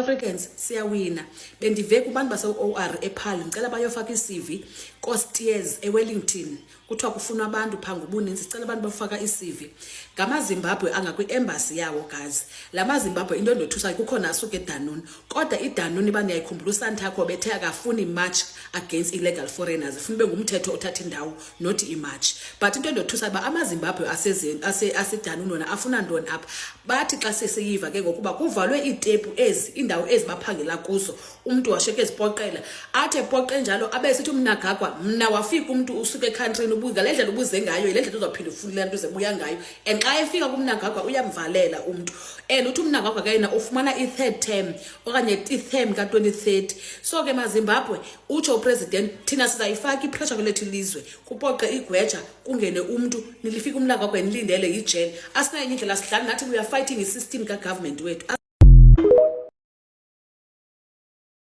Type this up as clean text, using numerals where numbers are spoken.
Africans siyawina. Bendive kubantu base OR ePaarl ngicela bayofaka iCV Costiers eWellington. Kuthiwa kufunwa abantu phanga ubuninzi, sicela abantu bafaka iCV. NgamaZimbabwe angakwi embassy yawo guys. LamaZimbabwe into endothusayo kukhona asuke eDanone. Kodwa iDanone bani yayikhumbula uSantaco bethe akafuni march against illegal foreigners. Ufuna bengumthetho othatha indawo not imarch. But into endothusayo ba amaZimbabwe aseDanone wona afuna ntoni apha. Bathi xa seseyiva ke ngokuba kuvalwe itepu ezi indawo ezibaphangela kuzo umuntu washeke ezipoqela athe poqe njalo abe sithi umnagagwa mna wafika umuntu usuke eCountryni ubuza le ndlela ubuze ngayo ile ndlela uzophinda ufuna into zebuya ngayo and xa efika kumnagagwa uyamvalela umuntu and uthi umnagagwa kayena ufumana i-third term okanye i-term ka-2030. So ke maZimbabwe utsho upresident thina sizayifaka ipressure kwelethu ilizwe kupoqe igweja kungene umuntu nilifika umnagagwa nilindele yijele asinayo indlela sihlala nathi we are fighting i-system ka-government wethu.